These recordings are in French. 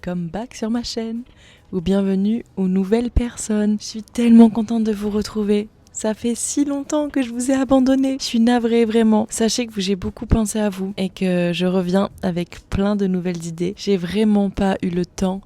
welcome back sur ma chaîne ou bienvenue aux nouvelles personnes. Je suis tellement contente de vous retrouver. Ça fait si longtemps que je vous ai abandonné. Je suis navrée vraiment. Sachez que j'ai beaucoup pensé à vous et que je reviens avec plein de nouvelles idées. J'ai vraiment pas eu le temps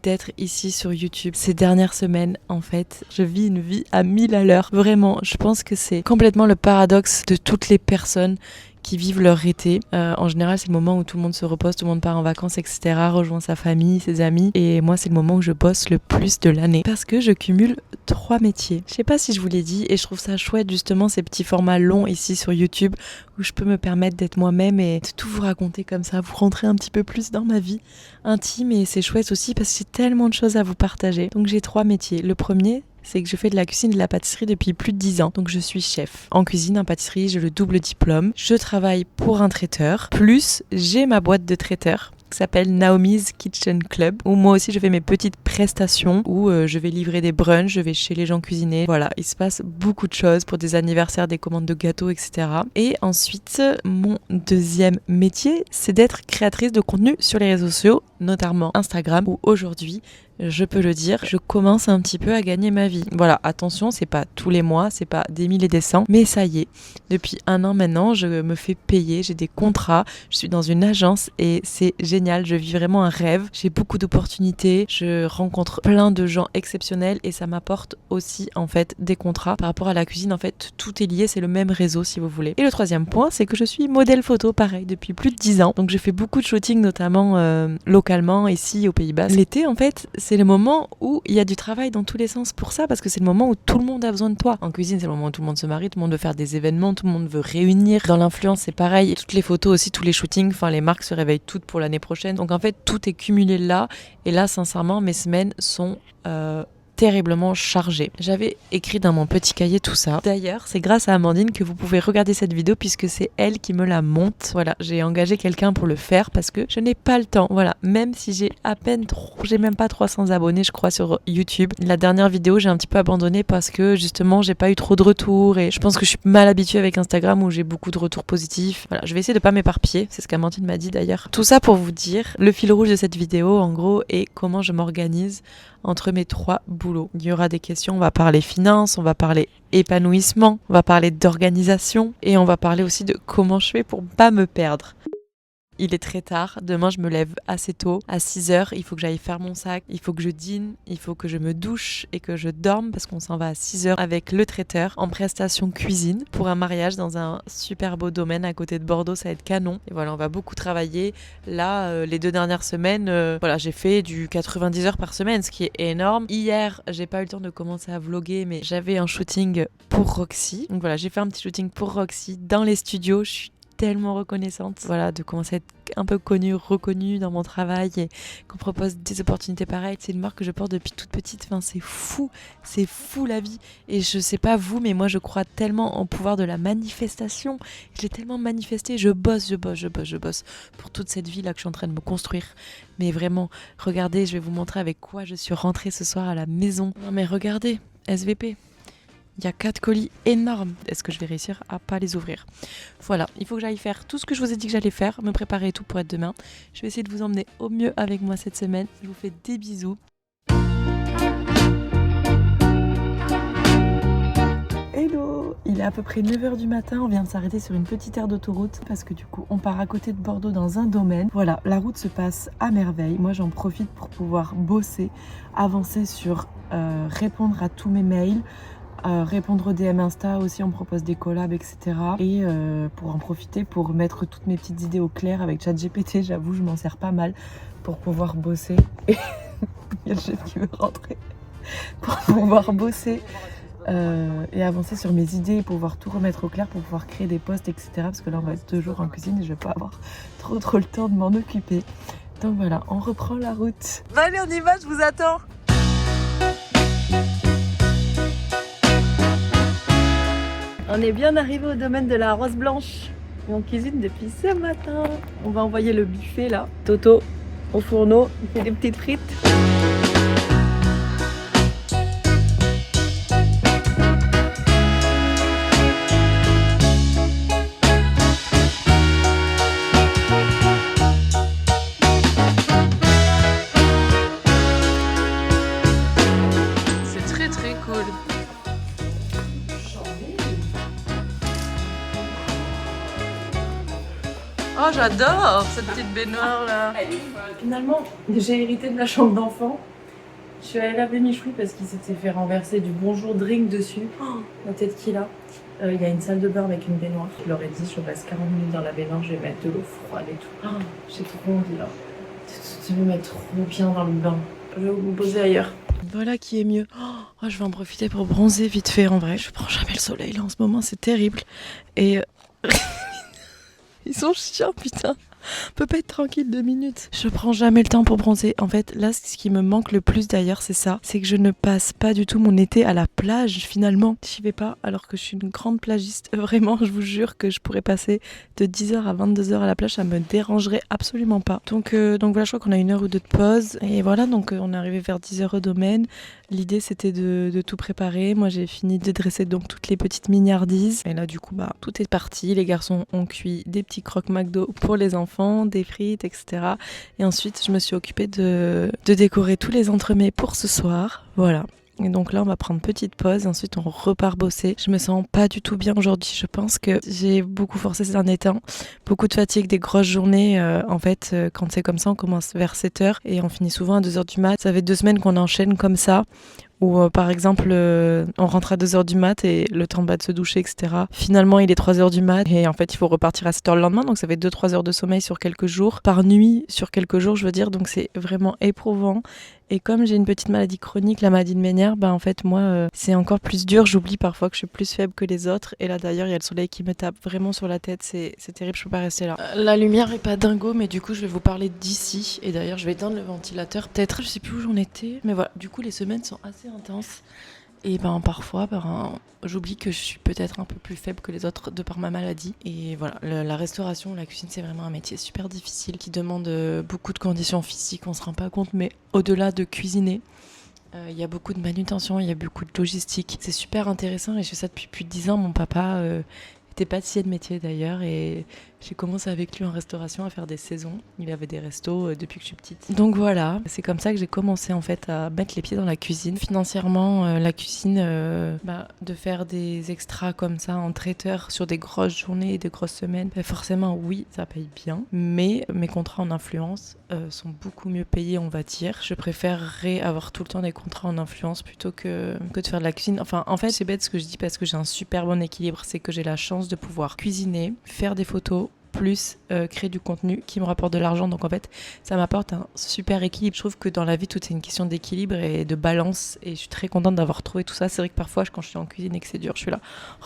d'être ici sur YouTube ces dernières semaines. En fait, je vis une vie à 1000 à l'heure. Vraiment, je pense que c'est complètement le paradoxe de toutes les personnes qui vivent leur été. En général, c'est le moment où tout le monde se repose, tout le monde part en vacances, etc., rejoint sa famille, ses amis. Et moi, c'est le moment où je bosse le plus de l'année parce que je cumule 3 métiers. Je sais pas si je vous l'ai dit et je trouve ça chouette justement ces petits formats longs ici sur YouTube où je peux me permettre d'être moi-même et de tout vous raconter comme ça, vous rentrer un petit peu plus dans ma vie intime et c'est chouette aussi parce que j'ai tellement de choses à vous partager. Donc j'ai 3 métiers. Le premier, c'est que je fais de la cuisine et de la pâtisserie depuis plus de 10 ans. Donc je suis chef. En cuisine, en pâtisserie, j'ai le double diplôme. Je travaille pour un traiteur. Plus, j'ai ma boîte de traiteur qui s'appelle Naomi's Kitchen Club, où moi aussi je fais mes petites prestations, où je vais livrer des brunchs, je vais chez les gens cuisiner. Voilà, il se passe beaucoup de choses pour des anniversaires, des commandes de gâteaux, etc. Et ensuite, mon deuxième métier, c'est d'être créatrice de contenu sur les réseaux sociaux, notamment Instagram, où aujourd'hui, je peux le dire, je commence un petit peu à gagner ma vie. Voilà, attention, c'est pas tous les mois, c'est pas des 1000 et des cents, mais ça y est, depuis 1 an maintenant, je me fais payer, j'ai des contrats, je suis dans une agence et c'est génial, je vis vraiment un rêve, j'ai beaucoup d'opportunités, je rencontre plein de gens exceptionnels et ça m'apporte aussi en fait des contrats. Par rapport à la cuisine, en fait, tout est lié, c'est le même réseau si vous voulez. Et le troisième point, c'est que je suis modèle photo, pareil, depuis plus de 10 ans. Donc je fais beaucoup de shooting, notamment localement, ici aux Pays-Bas. L'été, en fait, c'est le moment où il y a du travail dans tous les sens pour ça, parce que c'est le moment où tout le monde a besoin de toi. En cuisine, c'est le moment où tout le monde se marie, tout le monde veut faire des événements, tout le monde veut réunir. Dans l'influence, c'est pareil. Et toutes les photos aussi, tous les shootings, enfin les marques se réveillent toutes pour l'année prochaine. Donc en fait, tout est cumulé là. Et là, sincèrement, mes semaines sont terriblement chargée. J'avais écrit dans mon petit cahier tout ça. D'ailleurs, c'est grâce à Amandine que vous pouvez regarder cette vidéo puisque c'est elle qui me la monte. Voilà, j'ai engagé quelqu'un pour le faire parce que je n'ai pas le temps. Voilà, même si j'ai j'ai même pas 300 abonnés, je crois, sur YouTube. La dernière vidéo, j'ai un petit peu abandonné parce que justement, j'ai pas eu trop de retours et je pense que je suis mal habituée avec Instagram où j'ai beaucoup de retours positifs. Voilà, je vais essayer de pas m'éparpiller. C'est ce qu'Amandine m'a dit d'ailleurs. Tout ça pour vous dire, le fil rouge de cette vidéo, en gros, est comment je m'organise entre mes 3 boulots. Il y aura des questions, on va parler finance, on va parler épanouissement, on va parler d'organisation et on va parler aussi de comment je fais pour pas me perdre. Il est très tard, demain je me lève assez tôt, à 6h, il faut que j'aille faire mon sac, il faut que je dîne, il faut que je me douche et que je dorme parce qu'on s'en va à 6h avec le traiteur en prestation cuisine pour un mariage dans un super beau domaine à côté de Bordeaux, ça va être canon. Et voilà, on va beaucoup travailler. Là, les 2 dernières semaines, voilà, j'ai fait du 90 heures par semaine, ce qui est énorme. Hier, j'ai pas eu le temps de commencer à vlogger, mais j'avais un shooting pour Roxy. Donc voilà, j'ai fait un petit shooting pour Roxy dans les studios, je suis tellement reconnaissante, voilà, de commencer à être un peu connue, reconnue dans mon travail et qu'on propose des opportunités pareilles. C'est une marque que je porte depuis toute petite, enfin c'est fou la vie. Et je sais pas vous, mais moi je crois tellement en pouvoir de la manifestation. J'ai tellement manifesté, je bosse pour toute cette vie là que je suis en train de me construire. Mais vraiment, regardez, je vais vous montrer avec quoi je suis rentrée ce soir à la maison. Non mais regardez, SVP. Il y a 4 colis énormes. Est-ce que je vais réussir à pas les ouvrir? Voilà, il faut que j'aille faire tout ce que je vous ai dit que j'allais faire, me préparer et tout pour être demain. Je vais essayer de vous emmener au mieux avec moi cette semaine. Je vous fais des bisous. Hello! Il est à peu près 9h du matin, on vient de s'arrêter sur une petite aire d'autoroute parce que du coup on part à côté de Bordeaux dans un domaine. Voilà, la route se passe à merveille. Moi j'en profite pour pouvoir bosser, avancer sur répondre à tous mes mails. Répondre aux DM Insta aussi, on me propose des collabs, etc. Et pour en profiter pour mettre toutes mes petites idées au clair avec ChatGPT, j'avoue, je m'en sers pas mal pour pouvoir bosser. Et il y a le chef qui veut rentrer. Pour pouvoir bosser et avancer sur mes idées, pouvoir tout remettre au clair, pour pouvoir créer des posts, etc. Parce que là, on va être 2 jours en cuisine et je vais pas avoir trop le temps de m'en occuper. Donc voilà, on reprend la route. Bah allez, on y va, je vous attends. On est bien arrivé au domaine de la Rose Blanche. On cuisine depuis ce matin. On va envoyer le buffet là. Toto au fourneau, il fait des petites frites. Oh, j'adore cette petite baignoire là. Finalement, j'ai hérité de la chambre d'enfant. Je suis allée laver Michoui parce qu'il s'était fait renverser du bonjour drink dessus. Oh, la tête qu'il a. Il y a une salle de bain avec une baignoire. Je leur ai dit, je reste 40 minutes dans la baignoire, je vais mettre de l'eau froide et tout. Oh, j'ai trop envie là. Je vais me mettre trop bien dans le bain. Je vais vous poser ailleurs. Voilà qui est mieux. Oh, je vais en profiter pour bronzer vite fait en vrai. Je prends jamais le soleil là en ce moment, c'est terrible. Et ils sont chiants, putain. On peut pas être tranquille 2 minutes. Je prends jamais le temps pour bronzer. En fait, là, ce qui me manque le plus d'ailleurs, c'est ça. C'est que je ne passe pas du tout mon été à la plage, finalement. J'y vais pas, alors que je suis une grande plagiste. Vraiment, je vous jure que je pourrais passer de 10h à 22h à la plage. Ça me dérangerait absolument pas. Donc voilà, je crois qu'on a 1 heure ou 2 de pause. Et voilà, donc on est arrivé vers 10h au domaine. L'idée, c'était de tout préparer. Moi, j'ai fini de dresser donc toutes les petites mignardises. Et là, du coup, tout est parti. Les garçons ont cuit des petits croque McDo pour les enfants, des frites, etc. Et ensuite, je me suis occupée de décorer tous les entremets pour ce soir. Voilà. Et donc là, on va prendre petite pause. Ensuite, on repart bosser. Je me sens pas du tout bien aujourd'hui. Je pense que j'ai beaucoup forcé ces derniers temps. Beaucoup de fatigue, des grosses journées. En fait, quand c'est comme ça, on commence vers 7h et on finit souvent à 2h du mat. Ça fait 2 semaines qu'on enchaîne comme ça. Ou par exemple, on rentre à 2h du mat et le temps de se doucher, etc. Finalement, il est 3h du mat et en fait, il faut repartir à 7h le lendemain. Donc ça fait 2-3 heures de sommeil sur quelques jours. Par nuit, sur quelques jours, je veux dire. Donc c'est vraiment éprouvant. Et comme j'ai une petite maladie chronique, la maladie de Ménière, en fait, moi, c'est encore plus dur. J'oublie parfois que je suis plus faible que les autres. Et là, d'ailleurs, il y a le soleil qui me tape vraiment sur la tête. C'est terrible, je peux pas rester là. La lumière est pas dingo, mais du coup, je vais vous parler d'ici. Et d'ailleurs, je vais éteindre le ventilateur. Peut-être, je sais plus où j'en étais. Mais voilà, du coup, les semaines sont assez intenses. Et parfois, j'oublie que je suis peut-être un peu plus faible que les autres de par ma maladie. Et voilà, la restauration, la cuisine, c'est vraiment un métier super difficile qui demande beaucoup de conditions physiques, on se rend pas compte, mais au-delà de cuisiner, il y a beaucoup de manutention, il y a beaucoup de logistique. C'est super intéressant et je fais ça depuis plus de 10 ans. Mon papa était pâtissier de métier d'ailleurs et j'ai commencé avec lui en restauration à faire des saisons. Il avait des restos depuis que je suis petite. Donc voilà, c'est comme ça que j'ai commencé en fait à mettre les pieds dans la cuisine. Financièrement, la cuisine, de faire des extras comme ça en traiteur sur des grosses journées et des grosses semaines, forcément oui, ça paye bien. Mais mes contrats en influence sont beaucoup mieux payés, on va dire. Je préférerais avoir tout le temps des contrats en influence plutôt que de faire de la cuisine. Enfin, en fait, c'est bête ce que je dis parce que j'ai un super bon équilibre. C'est que j'ai la chance de pouvoir cuisiner, faire des photos, plus créer du contenu qui me rapporte de l'argent. Donc en fait, ça m'apporte un super équilibre. Je trouve que dans la vie, tout est une question d'équilibre et de balance. Et je suis très contente d'avoir trouvé tout ça. C'est vrai que parfois, quand je suis en cuisine et que c'est dur, je suis là,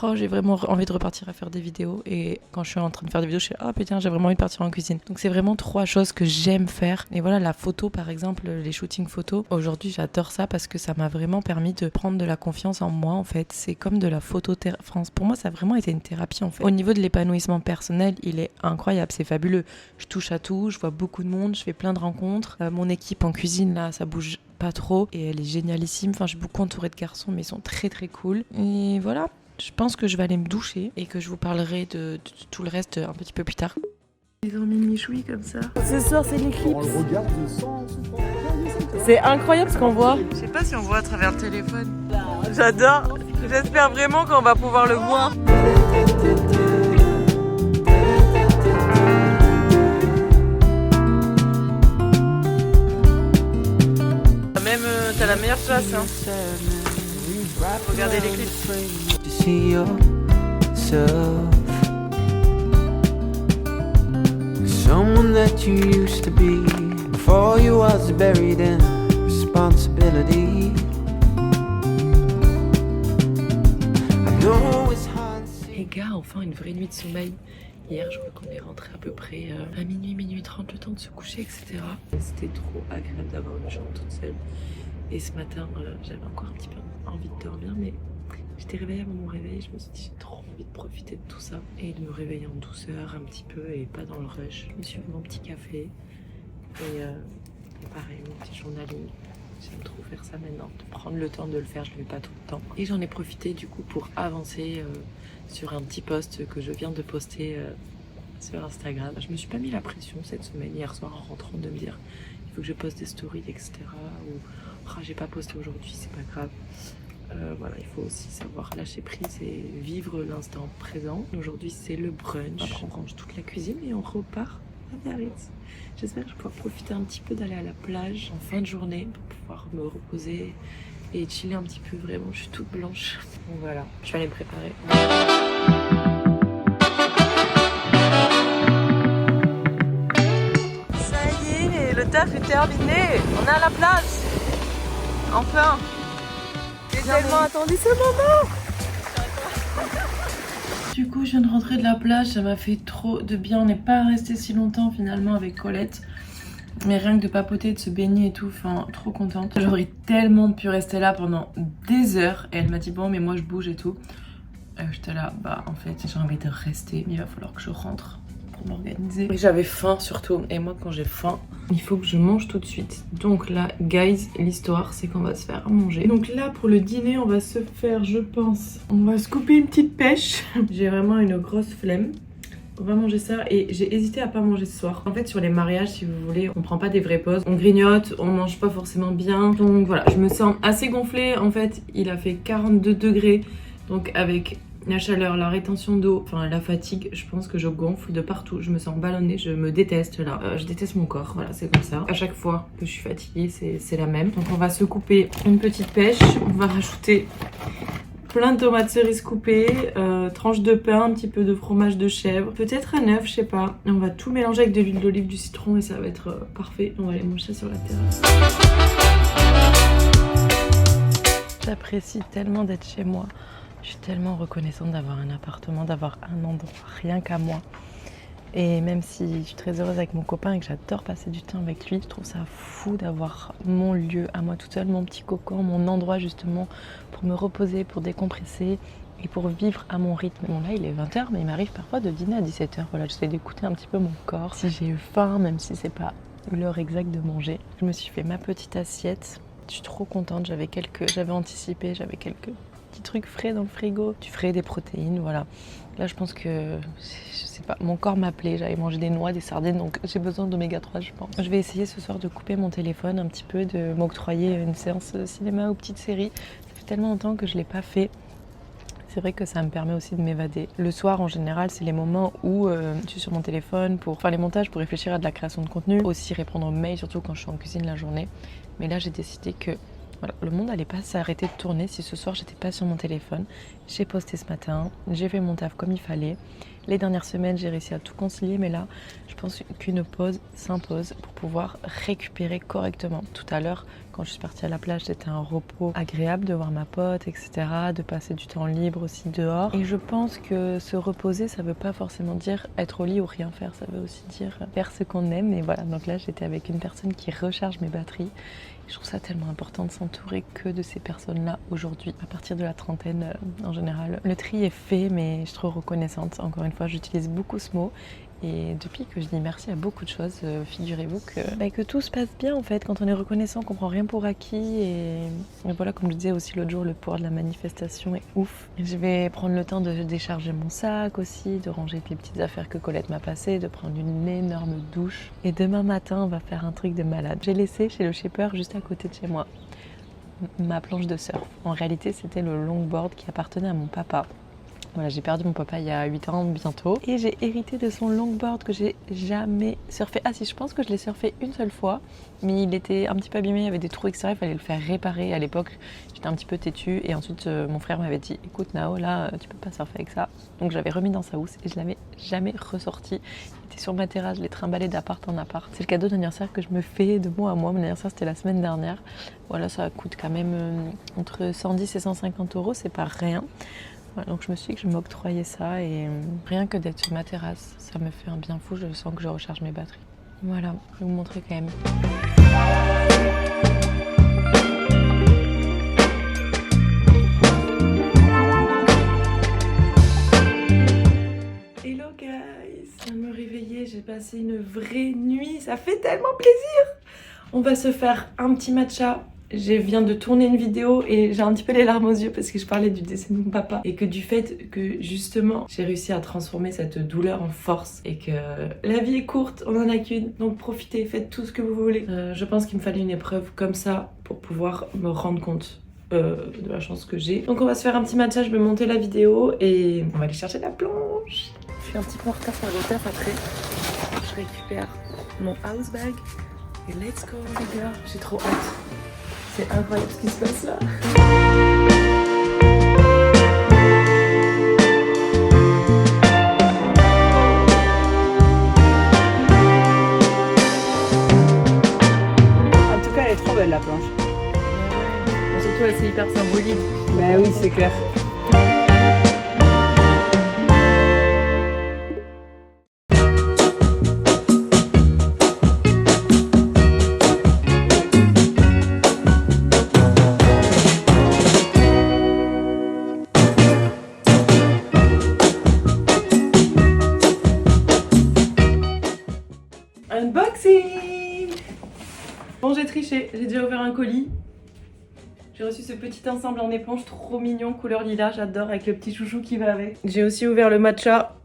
oh, j'ai vraiment envie de repartir à faire des vidéos. Et quand je suis en train de faire des vidéos, je suis là, oh putain, j'ai vraiment envie de partir en cuisine. Donc c'est vraiment 3 choses que j'aime faire. Et voilà, la photo, par exemple, les shootings photos. Aujourd'hui, j'adore ça parce que ça m'a vraiment permis de prendre de la confiance en moi, en fait. C'est comme de la photothérapie. Pour moi, ça a vraiment été une thérapie, en fait. Au niveau de l'épanouissement personnel, il est incroyable, c'est fabuleux. Je touche à tout, je vois beaucoup de monde, je fais plein de rencontres. Mon équipe en cuisine, là, ça bouge pas trop et elle est génialissime. Enfin, je suis beaucoup entourée de garçons, mais ils sont très très cool. Et voilà, je pense que je vais aller me doucher et que je vous parlerai de tout le reste un petit peu plus tard. J'ai dormi une michoui comme ça. Ce soir, c'est l'éclipse. C'est incroyable ce qu'on voit. Je sais pas si on voit à travers le téléphone. J'adore. J'espère vraiment qu'on va pouvoir le voir. Même, t'as la meilleure place, hein. Regardez l'éclipse. Someone that you used to be before you was buried in responsibility. Les gars, enfin une vraie nuit de sommeil. Hier, je crois qu'on est rentré à peu près à minuit 30, le temps de se coucher, etc. C'était trop agréable d'avoir une chambre toute seule. Et ce matin, j'avais encore un petit peu envie de dormir, mais j'étais réveillée avant mon réveil. Je me suis dit, j'ai trop envie de profiter de tout ça et de me réveiller en douceur un petit peu et pas dans le rush. Je me suis fait mon petit café et pareil, mon petit journaling. J'aime trop faire ça maintenant, de prendre le temps de le faire, je ne le fais pas tout le temps. Et j'en ai profité du coup pour avancer sur un petit post que je viens de poster sur Instagram. Je me suis pas mis la pression cette semaine, hier soir en rentrant, de me dire il faut que je poste des stories, etc. Ou j'ai pas posté aujourd'hui, c'est pas grave. Voilà, il faut aussi savoir lâcher prise et vivre l'instant présent. Aujourd'hui, c'est le brunch. Après, on range toute la cuisine et on repart à Biarritz. J'espère que je vais pouvoir profiter un petit peu d'aller à la plage en fin de journée pour pouvoir me reposer et chiller un petit peu. Vraiment, je suis toute blanche. Donc voilà, je vais aller me préparer. Ça y est, le taf est terminé. On est à la plage. Enfin. J'ai tellement attendu ce moment. Du coup, je viens de rentrer de la plage. Ça m'a fait trop de bien. On n'est pas resté si longtemps finalement avec Colette. Mais rien que de papoter, de se baigner et tout, enfin, trop contente. J'aurais tellement pu rester là pendant des heures. Et elle m'a dit, bon, mais moi je bouge et tout. J'étais là, bah en fait, j'ai envie de rester, mais il va falloir que je rentre pour m'organiser. Et j'avais faim surtout. Et moi, quand j'ai faim, il faut que je mange tout de suite. Donc là, guys, l'histoire, c'est qu'on va se faire manger. Donc là, pour le dîner, on va se faire, je pense, on va se couper une petite pêche. J'ai vraiment une grosse flemme. On va manger ça et j'ai hésité à pas manger ce soir. En fait, sur les mariages, si vous voulez, on prend pas des vraies pauses. On grignote, on mange pas forcément bien. Donc voilà, je me sens assez gonflée. En fait, il a fait 42 degrés. Donc avec la chaleur, la rétention d'eau, enfin la fatigue, je pense que je gonfle de partout. Je me sens ballonnée, je me déteste là. Je déteste mon corps, voilà, c'est comme ça. À chaque fois que je suis fatiguée, c'est la même. Donc on va se couper une petite pêche. On va rajouter plein de tomates cerises coupées, tranches de pain, un petit peu de fromage de chèvre, peut-être un œuf, je sais pas. Et on va tout mélanger avec de l'huile d'olive, du citron et ça va être parfait. On va aller manger ça sur la terrasse. J'apprécie tellement d'être chez moi. Je suis tellement reconnaissante d'avoir un appartement, d'avoir un endroit rien qu'à moi. Et même si je suis très heureuse avec mon copain et que j'adore passer du temps avec lui, je trouve ça fou d'avoir mon lieu à moi toute seule, mon petit cocon, mon endroit justement pour me reposer, pour décompresser et pour vivre à mon rythme. Bon là il est 20h mais il m'arrive parfois de dîner à 17h. Voilà, j'essaie d'écouter un petit peu mon corps. Si j'ai eu faim, même si c'est pas l'heure exacte de manger. Je me suis fait ma petite assiette. Je suis trop contente, j'avais anticipé, j'avais quelques petits trucs frais dans le frigo. Du frais, des protéines, voilà. Là je pense que, je sais pas, mon corps m'appelait, j'avais mangé des noix, des sardines, donc j'ai besoin d'oméga 3 je pense. Je vais essayer ce soir de couper mon téléphone un petit peu, de m'octroyer une séance de cinéma ou petite série. Ça fait tellement longtemps que je l'ai pas fait. C'est vrai que ça me permet aussi de m'évader. Le soir, en général, c'est les moments où je suis sur mon téléphone pour faire les montages, pour réfléchir à de la création de contenu, aussi répondre aux mails, surtout quand je suis en cuisine la journée. Mais là, j'ai décidé que voilà, le monde n'allait pas s'arrêter de tourner si ce soir, j'étais pas sur mon téléphone. J'ai posté ce matin, j'ai fait mon taf comme il fallait. Les dernières semaines, j'ai réussi à tout concilier, mais là, je pense qu'une pause s'impose pour pouvoir récupérer correctement. Tout à l'heure, quand je suis partie à la plage, c'était un repos agréable de voir ma pote, etc., de passer du temps libre aussi dehors. Et je pense que se reposer, ça veut pas forcément dire être au lit ou rien faire, ça veut aussi dire faire ce qu'on aime. Et voilà, donc là, j'étais avec une personne qui recharge mes batteries. Je trouve ça tellement important de s'entourer que de ces personnes-là aujourd'hui, à partir de la trentaine en général. Le tri est fait, mais je suis trop reconnaissante. Encore une fois, j'utilise beaucoup ce mot. Et depuis que je dis merci à beaucoup de choses, figurez-vous que tout se passe bien en fait. Quand on est reconnaissant, on prend rien pour acquis. Et voilà, comme je disais aussi l'autre jour, le pouvoir de la manifestation est ouf. Je vais prendre le temps de décharger mon sac aussi, de ranger les petites affaires que Colette m'a passées, de prendre une énorme douche. Et demain matin, on va faire un truc de malade. J'ai laissé chez le shaper juste à côté de chez moi ma planche de surf. En réalité, c'était le longboard qui appartenait à mon papa. Voilà, j'ai perdu mon papa il y a 8 ans bientôt et j'ai hérité de son longboard que j'ai jamais surfé. Ah si, je pense que je l'ai surfé une seule fois, mais il était un petit peu abîmé, il y avait des trous extérieurs, il fallait le faire réparer. À l'époque, j'étais un petit peu têtue et ensuite mon frère m'avait dit écoute Nao, là tu peux pas surfer avec ça. Donc je l'avais remis dans sa housse et je l'avais jamais ressorti. Il était sur ma terrasse, je l'ai trimballé d'appart en appart. C'est le cadeau d'anniversaire que je me fais de mois à mois. Mon anniversaire c'était la semaine dernière. Voilà, ça coûte quand même entre 110 et 150 €, c'est pas rien. Voilà, donc je me suis dit que je m'octroyais ça et rien que d'être sur ma terrasse, ça me fait un bien fou, je sens que je recharge mes batteries. Voilà, je vais vous montrer quand même. Hello guys, je viens de me réveiller, j'ai passé une vraie nuit, ça fait tellement plaisir. On va se faire un petit matcha. Je viens de tourner une vidéo et j'ai un petit peu les larmes aux yeux parce que je parlais du décès de mon papa et que du fait que justement j'ai réussi à transformer cette douleur en force et que la vie est courte, on en a qu'une, donc profitez, faites tout ce que vous voulez. Je pense qu'il me fallait une épreuve comme ça pour pouvoir me rendre compte de la chance que j'ai. Donc on va se faire un petit matcha, je vais monter la vidéo et on va aller chercher la planche. Je suis un petit peu en retard pour le taf après. Je récupère mon house bag et let's go les gars, j'ai trop hâte. C'est incroyable ce qui se passe là. En tout cas, elle est trop belle la planche. Surtout elle c'est hyper symbolique. Bah oui, c'est clair. Unboxing! Bon, j'ai triché, j'ai déjà ouvert un colis. J'ai reçu ce petit ensemble en éponge trop mignon, couleur lilas, j'adore, avec le petit chouchou qui va avec. J'ai aussi ouvert le matcha.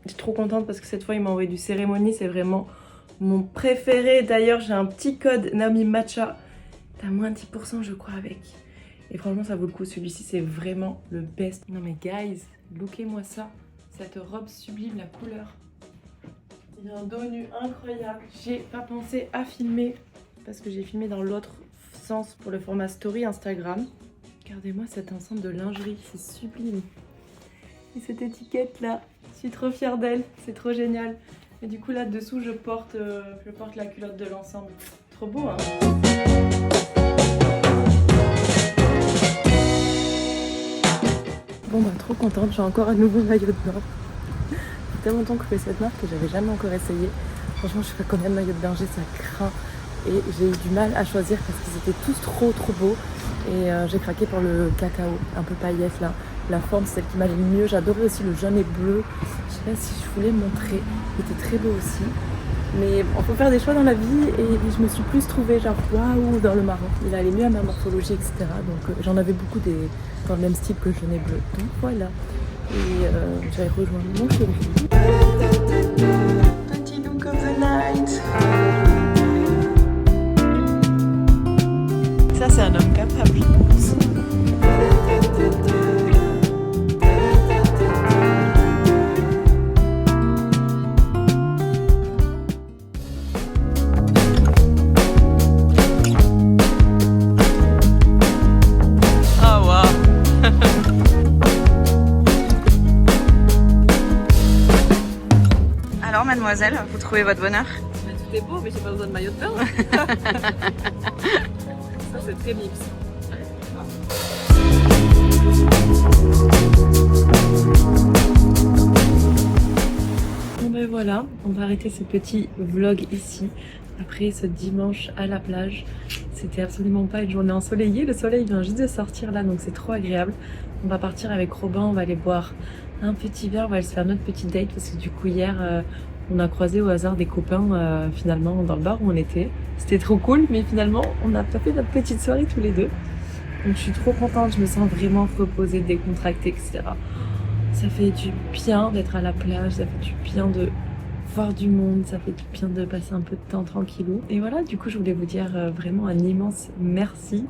Je suis trop contente parce que cette fois il m'a envoyé du cérémonie, c'est vraiment mon préféré. D'ailleurs, j'ai un petit code Naomi Matcha. T'as moins de 10% je crois avec. Et franchement, ça vaut le coup, celui-ci c'est vraiment le best. Non mais guys, lookez-moi ça. Cette robe sublime, la couleur. Il y a un dos nu incroyable. J'ai pas pensé à filmer parce que j'ai filmé dans l'autre sens pour le format story Instagram. Regardez-moi cet ensemble de lingerie, c'est sublime. Et cette étiquette là, je suis trop fière d'elle, c'est trop génial. Et du coup là dessous je porte la culotte de l'ensemble. Trop beau hein. Bon bah trop contente, j'ai encore un nouveau maillot de bain. Tellement longtemps que je fais cette marque que j'avais jamais encore essayé. Franchement, je sais pas combien de maillots de bain j'ai, ça craint. Et j'ai eu du mal à choisir parce qu'ils étaient tous trop beaux. Et j'ai craqué pour le cacao, un peu paillette là. La forme, c'est celle qui m'allait le mieux. J'adorais aussi le jaune et bleu. Je sais pas si je voulais montrer. Il était très beau aussi. Mais on peut faire des choix dans la vie et je me suis plus trouvée genre waouh dans le marron. Il allait mieux à ma morphologie, etc. Donc j'en avais beaucoup dans le même style que le jaune et bleu. Donc voilà. Et j'allais rejoindre mon chéri. Petit look of the night. Ça c'est un homme capable, je pense. Oh wow. Alors mademoiselle, vous trouvez votre bonheur? Tout est beau mais j'ai pas besoin de maillot de bain. Ça c'est très mix. Bon ben voilà, on va arrêter ce petit vlog ici. Après ce dimanche à la plage, c'était absolument pas une journée ensoleillée. Le soleil vient juste de sortir là, donc c'est trop agréable. On va partir avec Robin, on va aller boire un petit verre, on va aller se faire notre petite date parce que du coup hier on a croisé au hasard des copains finalement dans le bar où on était. C'était trop cool, mais finalement on n'a pas fait notre petite soirée tous les deux. Donc je suis trop contente, je me sens vraiment reposée, décontractée, etc. Ça fait du bien d'être à la plage, ça fait du bien de voir du monde, ça fait du bien de passer un peu de temps tranquillou. Et voilà, du coup je voulais vous dire vraiment un immense merci.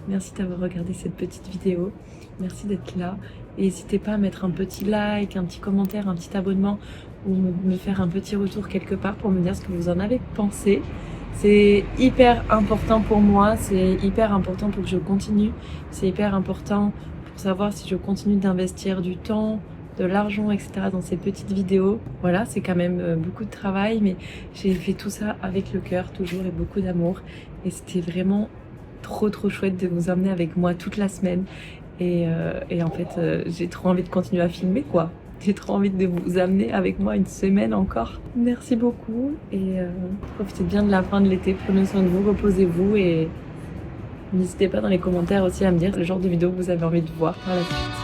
Merci d'avoir regardé cette petite vidéo. Merci d'être là. Et n'hésitez pas à mettre un petit like, un petit commentaire, un petit abonnement ou me faire un petit retour quelque part pour me dire ce que vous en avez pensé. C'est hyper important pour moi, c'est hyper important pour que je continue. C'est hyper important pour savoir si je continue d'investir du temps, de l'argent, etc. dans ces petites vidéos. Voilà, c'est quand même beaucoup de travail, mais j'ai fait tout ça avec le cœur toujours et beaucoup d'amour. Et c'était vraiment trop chouette de vous emmener avec moi toute la semaine. Et en fait, j'ai trop envie de continuer à filmer quoi. J'ai trop envie de vous amener avec moi une semaine encore. Merci beaucoup et profitez bien de la fin de l'été. Prenez soin de vous, reposez-vous et n'hésitez pas dans les commentaires aussi à me dire le genre de vidéo que vous avez envie de voir par la suite.